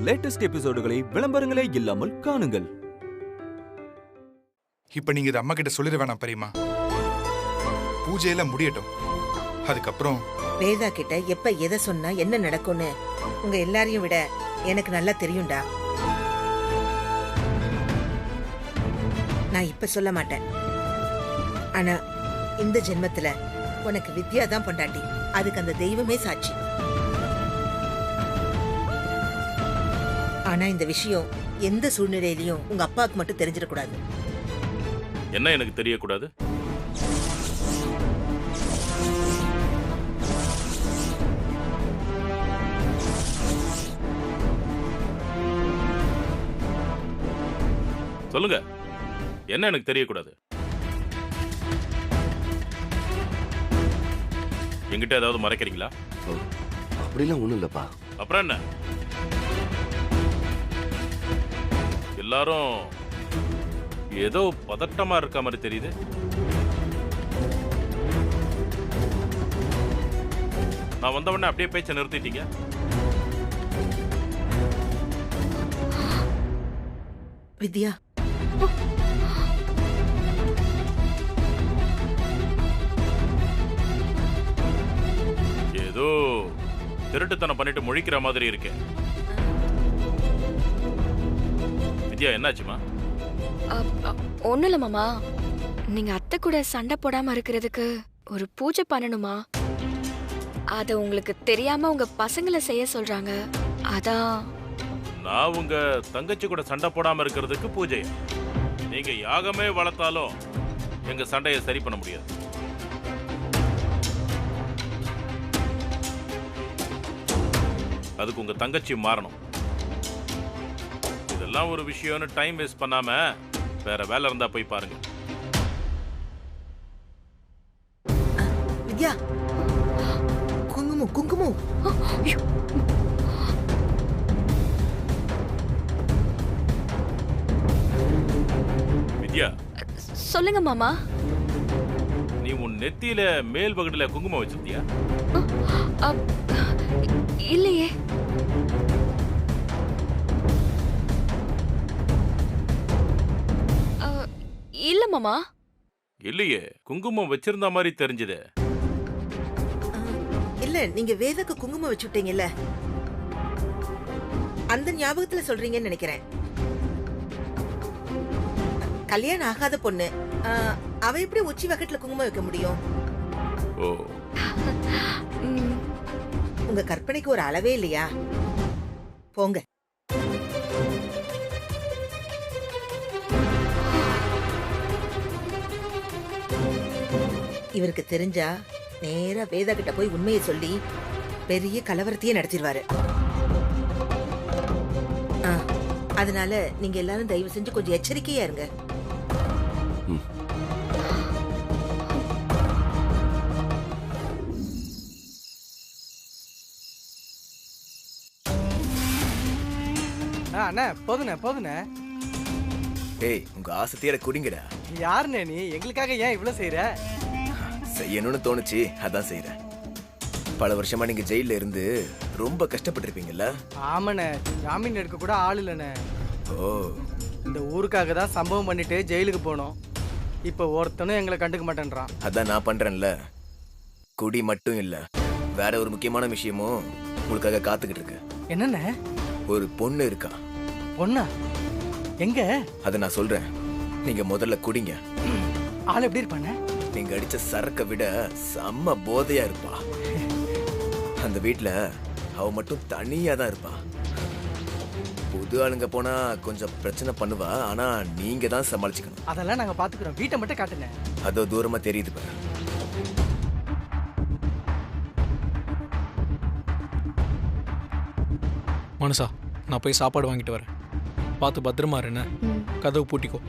Latest எபிசோடுகளை விளம்பரங்களே இல்லாமல் காணுங்கள். இப்ப நீங்க இது அம்மா கிட்ட சொல்லிட வேணாம் பெரியம்மா. பூஜையெல்லாம் முடியட்டும், அதுக்கப்புறம் வேதா கிட்ட எப்ப எதை சொன்னா என்ன நடக்கும்னு உங்க எல்லாரையும் விட எனக்கு நல்லா தெரியும்டா. நான் இப்ப சொல்ல மாட்டேன். ஆனா இந்த ஜென்மத்துல உனக்கு வித்யா தான் பொண்டாட்டி. அதுக்கு அந்த தெய்வமே சாட்சி. ஆனா இந்த விஷயம் எந்த சூழ்நிலையிலயும் உங்க அப்பாவுக்கு மட்டும் தெரிஞ்சிடக்கூடாது. என்ன எனக்கு தெரியக்கூடாது? சொல்லுங்க, என்ன எனக்கு தெரியக்கூடாது? என்கிட்ட ஏதாவது மறைக்கிறீங்களா? அப்படிலாம் ஒண்ணும் இல்லப்பா. அப்புறம் என்ன? எல்லாரும் ஏதோ பதட்டமா இருக்க மாதிரி தெரியுது. நான் வந்தவொடனே அப்படியே பேச்ச நிறுத்திட்டீங்க. வித்யா, ஏதோ திருட்டுத்தனம் பண்ணிட்டு முழிக்கிற மாதிரி இருக்கு. வித்யா, என்னாச்சுமா? ஒண்ணும் இல்ல மாமா. நீங்க அத்தை கூட சண்டை போடாம இருக்கிறதுக்கு ஒரு பூஜை பண்ணணுமா? அத உங்களுக்கு தெரியாம உங்க பசங்களை செய்ய சொல்றாங்க. அதான். நான் உங்க தங்கச்சி கூட சண்டை போடாம இருக்கிறதுக்கு பூஜை? நீங்க யாகமே வளர்த்தாலும் எங்க சண்டையை சரி பண்ண முடியாது. அதுக்கு உங்க தங்கச்சி மாறணும். இதெல்லாம் ஒரு விஷயம்னு டைம் வேஸ்ட் பண்ணாம வேற வேலை இருந்தா போய் பாருங்க. வித்யா, குங்குமம் குங்குமம். வித்யா, சொல்லுங்க மாமா. நீ உன் நெத்தியில மேல் பகுதியில குங்குமம் வச்சிருந்தியா? இல்லையே. இல்ல மாமா. இல்லையே, குங்குமம் வச்சிருந்த மாதிரி தெரிஞ்சது. இல்ல, நீங்க வேதாக்கு குங்குமம் வச்சுட்டீங்கல்ல, அந்த ஞாபகத்துல சொல்றீங்கன்னு நினைக்கிறேன். கல்யாணம் ஆகாத பொண்ணு, அவ எப்படி உச்சி வகட்டுல குங்குமம் வைக்க முடியும்? ஓ, உங்க கற்பனைக்கு ஒரு அளவே இல்லையா? போங்க. இவருக்கு தெரிஞ்சா நேரா வேதா கிட்ட போய் உண்மையை சொல்லி பெரிய கலவரத்தையே நடத்திடுவாரு. அதனால நீங்க எல்லாரும் தயவு செஞ்சு கொஞ்சம் எச்சரிக்கையா இருங்க. அண்ணா, போதுண்ணே. ஏய், உங்க ஆசை தீர குடிங்கடா. யாருண்ணே நீ? எங்களுக்காக ஏன் இவ்வளவு செய்யற? செய்யணும்னு தோணுச்சு, அதான் செய்யறேன். பல வருஷமா நீங்க ஜெயில இருந்து ரொம்ப கஷ்டப்பட்டிருப்பீங்கல்ல? ஆமாண்ணே, ஜாமீன் எடுக்க கூட ஆள் இல்லண்ணே. ஓ, இந்த ஊருக்காக தான் சம்பவம் பண்ணிட்டு ஜெயிலுக்கு போனோம். இப்ப ஒருத்தனும் எங்களை கண்டுக்க மாட்டேன்றான். அதான் நான் பண்றேன்ல. குடி மட்டும் இல்ல, வேற ஒரு முக்கியமான விஷயமும் உங்களுக்காக காத்துக்கிட்டு இருக்கு. என்னண்ணே? ஒரு பொண்ணு இருக்கா. பொண்ணா? எங்க? அத நான் சொல்றேன், நீங்க முதல்ல குடிங்க. ஆள் எப்படி இருப்பானே? நீங்க அடிச்ச சரக்க விட செம்ம போதையா இருப்பா. அந்த வீட்டுல அவ மட்டும் தனியா தான் இருப்பா. புது ஆளுங்க போனா கொஞ்சம் பிரச்சனை பண்ணுவா, ஆனா நீங்க தான் சமாளிச்சுக்கணும். அதெல்லாம் நாங்க பாத்துக்கிறோம். வீட்டை மட்டும் காட்டுங்க. அதோ தூரமா தெரியுது பாரு. மனுஷா, நான் போய் சாப்பாடு வாங்கிட்டு வரேன். பார்த்து பத்திரமா இருண்ண. கதவு பூட்டிக்கோ.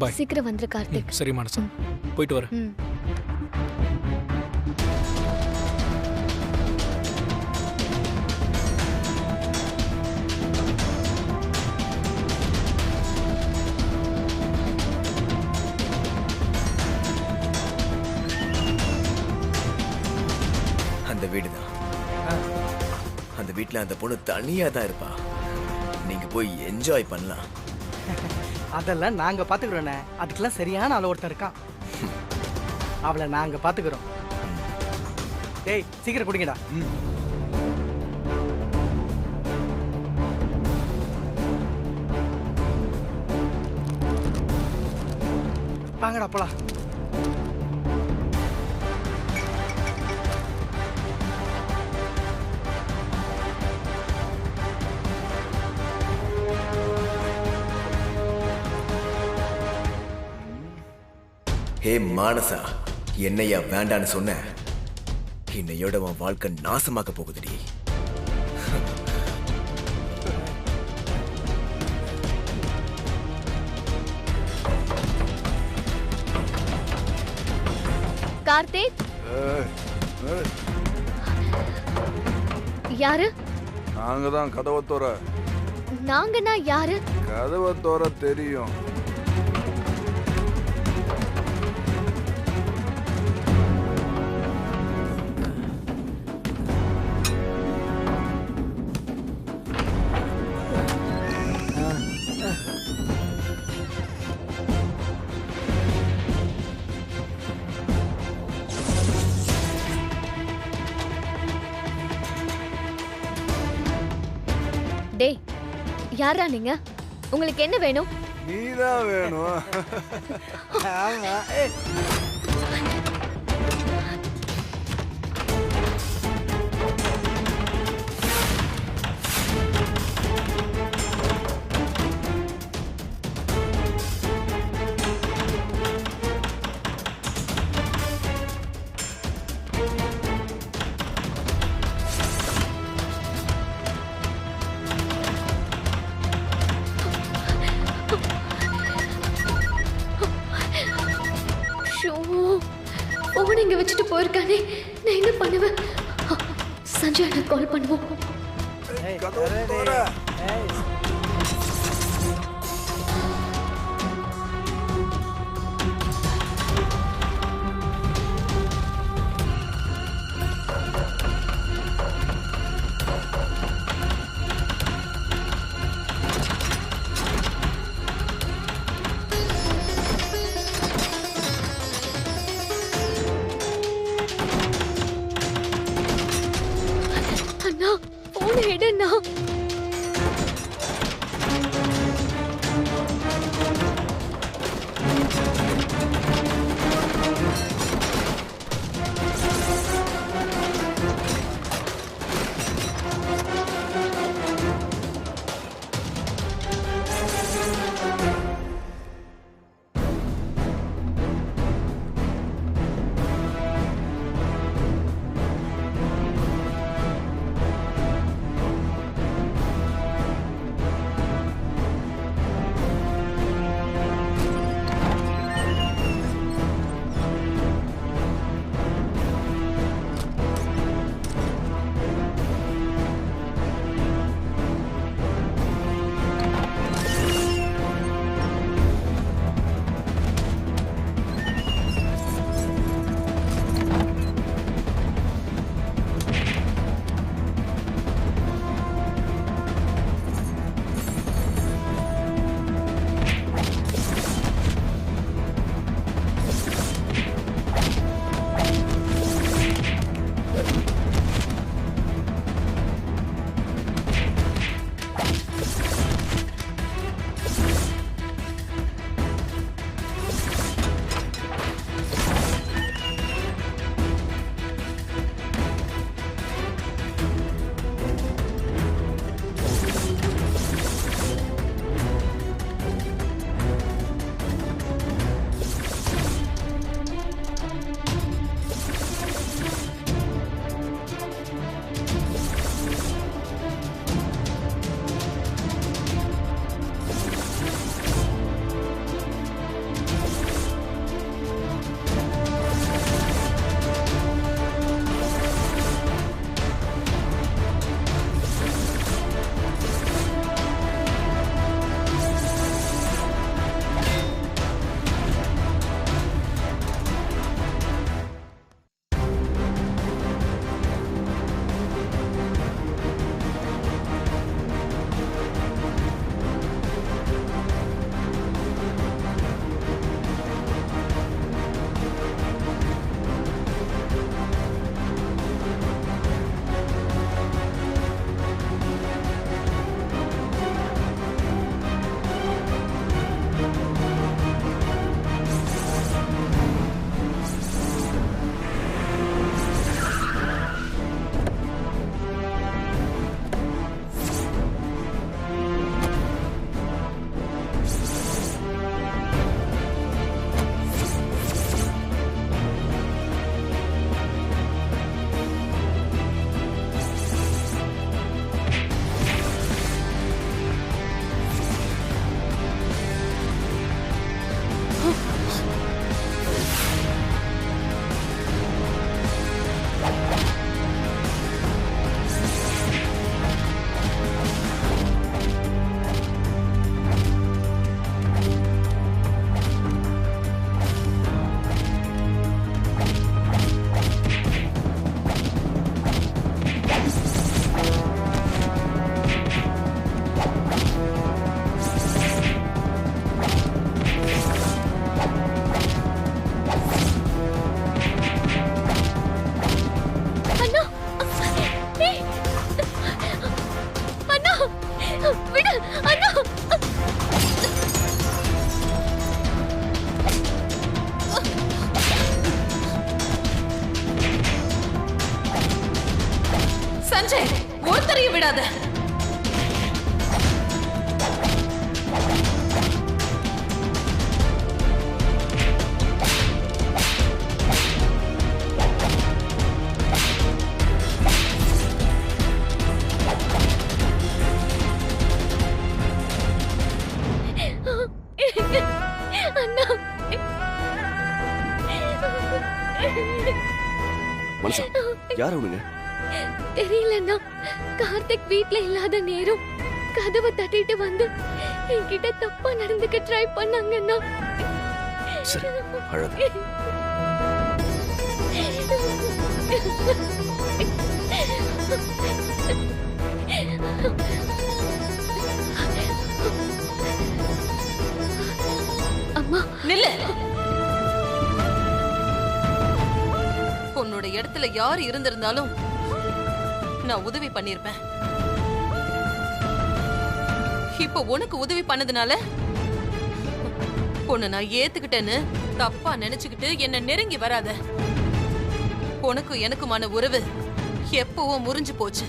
பாய். சீக்கிரம் வந்துரு கார்த்திக். சரி மனுஷா, போயிட்டு வரேன். அந்த வீடுதான். அந்த வீட்டுல அந்த பொண்ணு தனியா தான் இருப்பா. நீங்க போய் என்ஜாய் பண்ணலாம். அதெல்லாம் நாங்க பாத்துக்கிறோண்ணே. அதுக்கெல்லாம் சரியான ஆள் ஒருத்தர் இருக்கான். அவளை நாங்க பாத்துக்கிறோம். டேய் சீக்கிரம் குடிங்கடா. வாங்கடா போலாம். ஹே மானசா, என்னையா வேண்டான்னு சொன்ன? இன்னையோட உன் வாழ்க்கை நாசமாக்க போகுதுடி. கார்த்திக், யாரு? நாங்க தான் கதவை தோற. நாங்கன்னா யாரு? கதவை தோற தெரியும். டேய், யாரா நீங்க? உங்களுக்கு என்ன வேணும்? நீதான் வேணும். ஆமா. போன் இங்க வச்சுட்டு போயிருக்கானே, நான் என்ன பண்ணுவேன்? சஞ்சய் எனக்கு கால் பண்ணுவோம். கதவை தோற. அண்ணா, போன் எடுண்ணா. விடு அண்ணா. சஞ்சய், ஒருத்தரையும் விடாத. அண்ணா, மனசா யார் அவனுங்க? தெரியலண்ணா. கார்த்திக் வீட்ல இல்லாத நேரம் கதவை தட்டிட்டு வந்து என்கிட்ட தப்பா நடந்துக்க ட்ரை பண்ணாங்கண்ணா. சரி, அழாத. அம்மா நில்லு. உன்னோட இடத்துல யார் இருந்திருந்தாலும் நான் உதவி பண்ணிருப்பேன். இப்ப உனக்கு உதவி பண்ணதுனால உன்னை நான் ஏத்துக்கிட்டேன்னு தப்பா நினைச்சுக்கிட்டு என்ன நெருங்கி வராத. உனக்கு எனக்குமான உறவு எப்பவும் முறிஞ்சு போச்சு.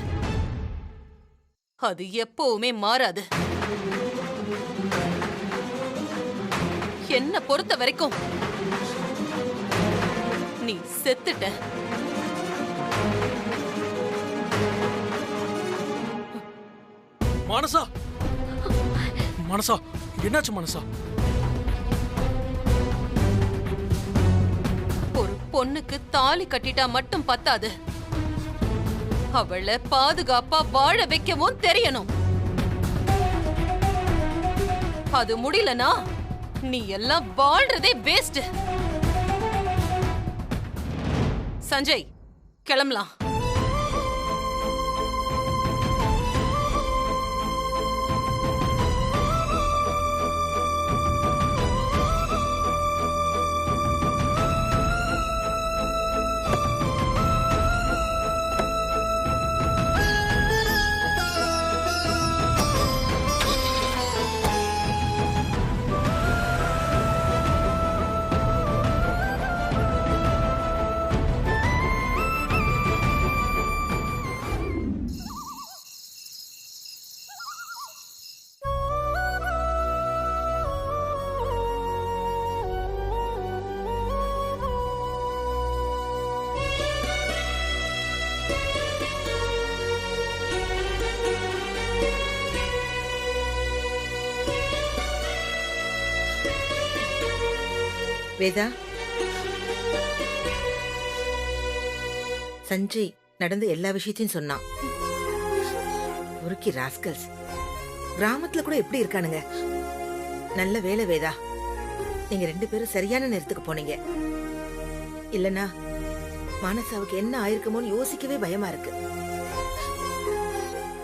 அது எப்பவுமே மாறாது. என்ன பொறுத்த வரைக்கும் நீ செத்துட்ட. மனசா, மனசா, என்னாச்சு மனசா? ஒரு பொண்ணுக்கு தாலி கட்டிட்டா மட்டும் பத்தாது, அவளை பாதுகாப்பா வாழ வைக்கவும் தெரியணும். அது முடியலனா நீ எல்லாம் வாழ்றதே வேஸ்ட். சஞ்சய், கிளம்பலாம். வேதா, சஞ்சய் நடந்த எல்லா விஷயத்தையும் சொன்னான். ஒருக்கி ராஸ்கல்ஸ் கிராமத்துல கூட எப்படி இருக்கானுங்க. நல்ல வேலை வேதா, நீங்க 2 பேரும் சரியான நேரத்துக்கு போனீங்க. இல்லனா மானசாவுக்கு என்ன ஆயிருக்குமோன்னு யோசிக்கவே பயமா இருக்கு.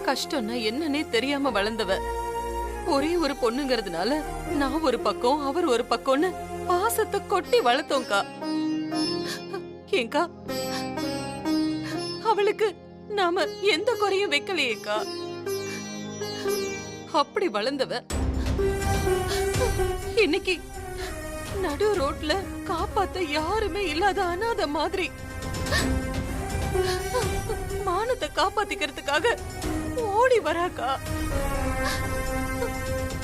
கஷ்டம்னா என்னன்னே தெரியாம வளர்ந்தவ. ஒரே ஒரு பொண்ணுங்கிறதுனால நான் ஒரு பக்கம் அவர் ஒரு பக்கம்னு பாசத்தை கொட்டி வளர்த்தோம்க்கா. ஏங்கா, அவளுக்கு நாம எந்த குறையும் வைக்கலையேக்கா. அப்படி வளர்ந்தவ இன்னைக்கு நடு ரோட்ல காப்பாத்த யாருமே இல்லாத அனாதை மாதிரி மானத்தை காப்பாத்திக்கிறதுக்காக ஓடி வராக்கா.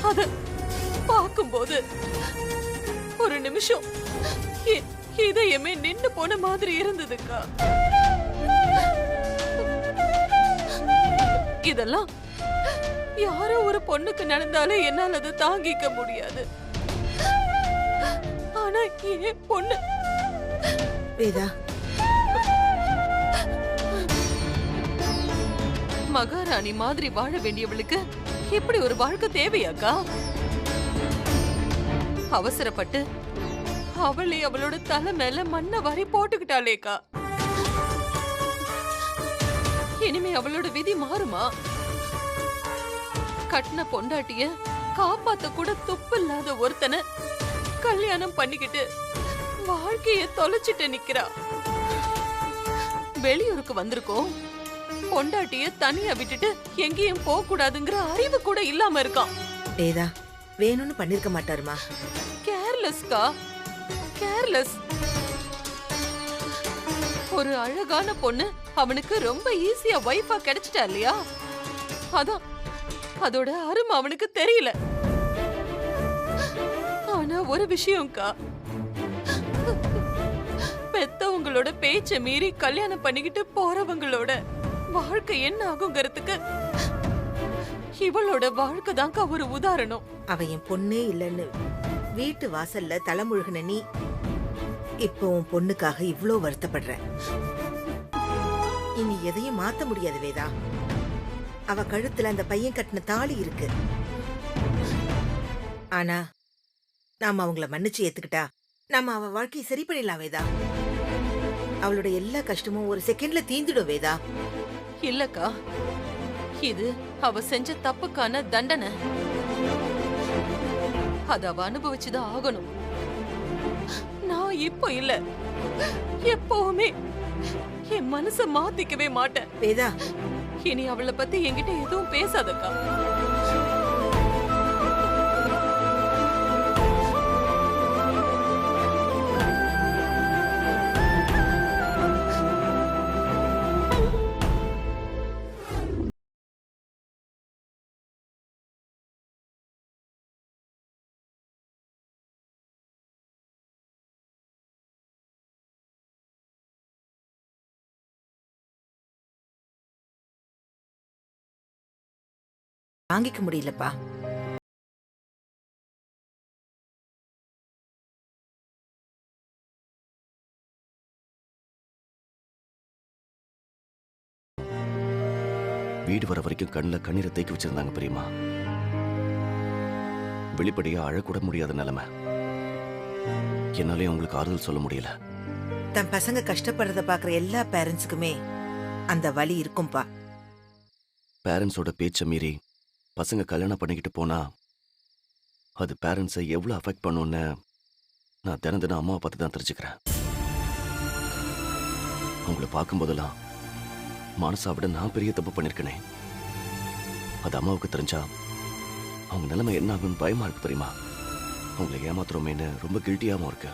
அத பார்க்கும்போது ஒரு நிமிஷம் இதயமே நின்னு போன மாதிரி இருந்ததுக்கா. இதெல்லாம் யாரோ ஒரு பொண்ணுக்கு நடந்தாலே என்னால அதை தாங்கிக்க முடியாது. ஆனா ஏன் பொண்ணு வேதா, மகாராணி மாதிரி வாழ வேண்டியவளுக்கு இப்படி ஒரு வாழ்க்கை தேவையாக்கா? அவசரப்பட்டு அவளே அவளோட தலை மேல மண்ணை வாரி போட்டுக்கிட்டாளேக்கா. இனிமே அவளோட விதி மாறுமா? கட்டின பொண்டாட்டிய காப்பாத்த கூட துப்பு இல்லாத ஒருத்தனை கல்யாணம் பண்ணிக்கிட்டு வாழ்க்கைய தொலைச்சிட்டு நிக்கிறா. வெளியூருக்கு வந்திருக்கோம், பொண்டாட்டிய தனியா விட்டுட்டு எங்கேயும் போக கூடாதுங்கிற அறிவு கூட இல்லாம இருக்கான். வேதா வேணும்னு பண்ணிருக்க மாட்டாருமா. கேர்லெஸ்கா, கேர்லெஸ். ஒரு அழகான பொண்ணு அவனுக்கு ரொம்ப ஈஸியா வைஃபா கிடைச்சிட்டா இல்லையா? அதான் அதோட அருமை அவனுக்கு தெரியல. ஆனா ஒரு விஷயம்க்கா, பெத்தவங்களோட பேச்ச மீறி கல்யாணம் பண்ணிக்கிட்டு போறவங்களோட வாழ்க்கை என்ன ஆகுங்கிறதுக்கு இவளோட வாழ்க்கை தான்க்கா ஒரு உதாரணம். அவ என் பொண்ணே இல்லைன்னு வீட்டு வாசல்ல தலைமுழுகின நீ இப்போ உன் பொண்ணுக்காக இவ்ளோ வருத்தப்படுற. இனி எதையும் மாத்த முடியாது வேதா. அவ கழுத்துல அந்த பையன் கட்டின தாலி இருக்கு. ஆனா நாம அவங்கள மன்னிச்சு ஏத்துக்கிட்டா நாம அவ வாழ்க்கையை சரி பண்ணிடலாம் வேதா. அவளோட எல்லா கஷ்டமும் ஒரு செகண்ட்ல தீந்துடும் வேதா. இல்லக்கா, இது அவ செஞ்ச தப்புக்கான தண்டனை. அத அவ அனுபவிச்சுதான் ஆகணும். நான் இப்போ இல்ல, எப்பவுமே என் மனச மாத்திக்கவே மாட்டேன். வேதா, இனி அவளை பத்தி என்கிட்ட எதுவும் பேசாதக்கா. வாங்கிக்க முடியலப்பா. வீடு வர வரைக்கும் கண்ணில் கண்ணீரை தேக்கி வச்சிருந்தாங்க பெரியம்மா. வெளிப்படையா அழக்கூட முடியாத நிலைமை. என்னாலே உங்களுக்கு ஆறுதல் சொல்ல முடியல. தன் பசங்க கஷ்டப்படுறத பாக்குற எல்லா பேரண்ட்ஸுக்குமே அந்த வலி இருக்கும்பா. பேரண்ட்ஸோட பேச்சை மீறி பசங்க கல்யாணம் பண்ணிக்கிட்டு போனா அது பேரண்ட்ஸை எவ்வளோ அஃபெக்ட் பண்ணுன்னு நான் தினம் தினம் அம்மாவை பார்த்து தான் தெரிஞ்சுக்கிறேன். அவங்கள பார்க்கும்போதெல்லாம் மானசா விட நான் பெரிய தப்பு பண்ணிருக்கேனே. அது அம்மாவுக்கு தெரிஞ்சா அவங்க நிலைமை என்ன ஆகுன்னு பயமா இருக்கு தெரியுமா. அவங்களை ஏமாத்துறோமேன்னு ரொம்ப கில்ட்டியாவும் இருக்கு.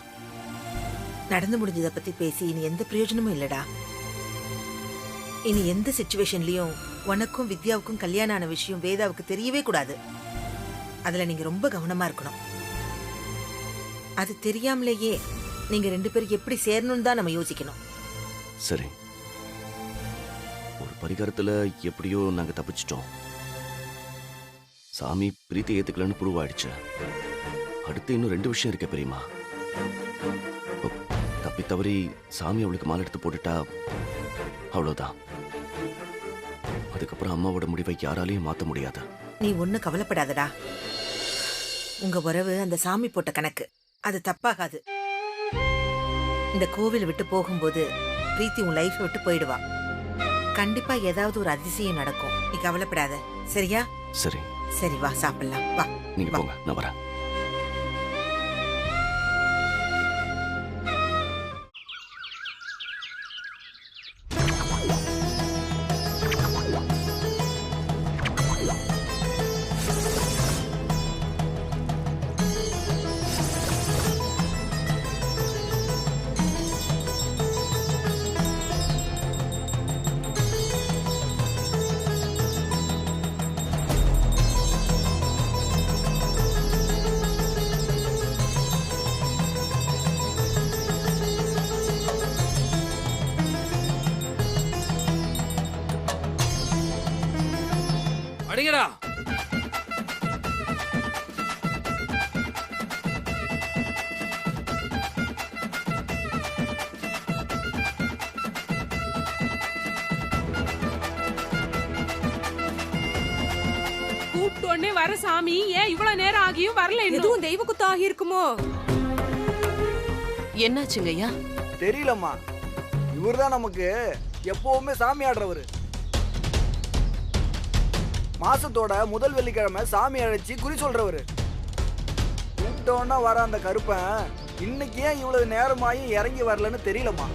நடந்து முடிஞ்சதை பத்தி பேசி இனி எந்த பிரயோஜனமும் இல்லடா. இனி எந்த சிச்சுவேஷன்லயும் உனக்கும் வித்யாவுக்கும் கல்யாணம் ஆன விஷயம் வேதாவுக்கு தெரியவே கூடாது. அதுல நீங்க ரொம்ப கவனமா இருக்கணும். அது தெரியாமலேயே நீங்க ரெண்டு பேரும் எப்படி சேரணும்னு தான் நம்ம யோசிக்கணும். சரி, ஒரு பரிகாரத்துல எப்படியோ நாங்க தப்பிச்சிட்டோம். சாமி பிரீத்தி ஏத்துக்கலன்னு ப்ரூவ் ஆயிடுச்சு. அடுத்து இன்னும் 2 விஷயம் இருக்கு பெரியம்மா. தப்பி தவறி சாமி அவளுக்கு மாலை எடுத்து போட்டுட்டா அவ்வளவுதான். அதுக்கப்புறம் அம்மாவோட முடிவை யாராலையும் மாத்த முடியாது. நீ ஒண்ணு கவலைப்படாதடா. உங்க உறவு அந்த சாமி போட்ட கணக்கு, அது தப்பாகாது. இந்த கோவில் விட்டு போகும்போது பிரீத்தி உன் லைஃப் விட்டு போயிடுவா. கண்டிப்பா ஏதாவது ஒரு அதிசயம் நடக்கும். நீ கவலைப்படாத, சரியா? சரி சரி, வா சாப்பிடலாம். வா, நீங்க போங்க, நான் வரேன். அடிங்கடா. கூப்பிட்டோன்னே வர சாமி ஏன் இவ்வளவு நேரம் ஆகியும் வரல? எதுவும் தெய்வ குத்தம் ஆகி இருக்குமோ? என்னாச்சுங்க ஐயா? தெரியலம்மா. இவர்தான் நமக்கு எப்பவுமே சாமி ஆடுறவரு. மாசத்தோட முதல் வெள்ளிக்கிழமை சாமி அழைச்சி குறி சொல்றவரு. கூப்பிட்டோன்னா வர அந்த கருப்பன் இன்னைக்கு ஏன் இவ்வளவு நேரமாயும் இறங்கி வரலன்னு தெரியலம்மா.